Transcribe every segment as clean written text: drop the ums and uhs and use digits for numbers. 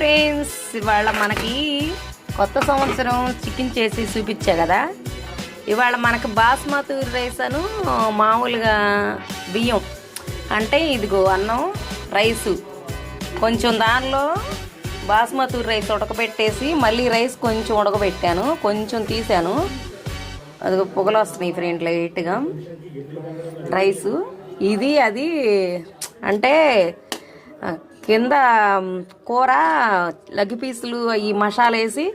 Friends, ఇవాళ మనకి కొత్త సంవత్సరం చికెన్ చేసి చూపించా కదా. ఇవాళ మనకి బాస్మతి రైస్ అను మామూలుగా బియ్యం అంటే ఇదిగో అన్నం రైసు కొంచెం దానిలో బాస్మతి రైస్ ఉడకబెట్టేసి మళ్ళీ రైస్ కొంచెం ఉడకబెట్టాను, కొంచెం తీసాను. అది పొగలు వస్తున్నాయి ఫ్రెండ్ లైట్గా. రైసు ఇది అది అంటే కింద కూర లగ్గి పీసులు ఈ మసాలా వేసి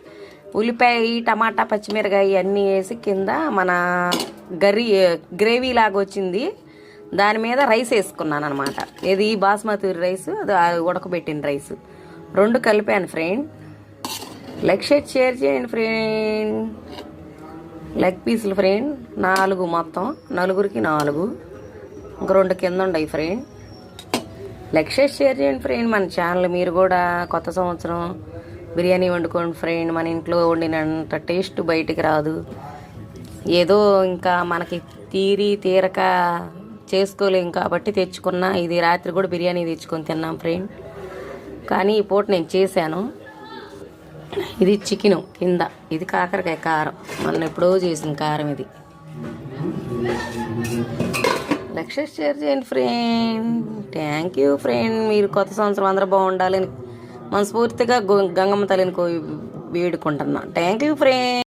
ఉల్లిపాయ టమాటా పచ్చిమిరకాయ అన్నీ వేసి కింద మన గ్రేవీ లాగా వచ్చింది. దాని మీద రైస్ వేసుకున్నాను అనమాట. ఇది బాస్మతి రైస్, అది ఉడకబెట్టిన రైస్ రెండు కలిపాను ఫ్రెండ్. లైక్ షేర్ చేయండి ఫ్రెండ్. లెగ్ పీసులు ఫ్రెండ్ 4 మొత్తం, నలుగురికి 4, ఇంక 2 కింద ఉన్నాయి ఫ్రెండ్. లైక్ షేర్ చేయండి ఫ్రెండ్. మన ఛానల్ మీరు కూడా కొత్త సంవత్సరం బిర్యానీ వండుకోండి ఫ్రెండ్. మన ఇంట్లో వండినంత టేస్ట్ బయటికి రాదు. ఏదో ఇంకా మనకి తీరక చేసుకోలేం కాబట్టి తెచ్చుకున్నా. ఇది రాత్రి కూడా బిర్యానీ తెచ్చుకొని తిన్నాం ఫ్రెండ్, కానీ ఈ పూట నేను చేశాను. ఇది చికెను కింద, ఇది కాకరకాయ కారం, మనం ఎప్పుడో చేసిన కారం ఇది. లైక్ షేర్ చేయండి ఫ్రెండ్. Thank you friend. మీరు కొత్త సంవత్సరం అందరూ బాగుండాలని మనస్ఫూర్తిగా గంగమ్మ తల్లిని వేడుకుంటున్నా. Thank you friend.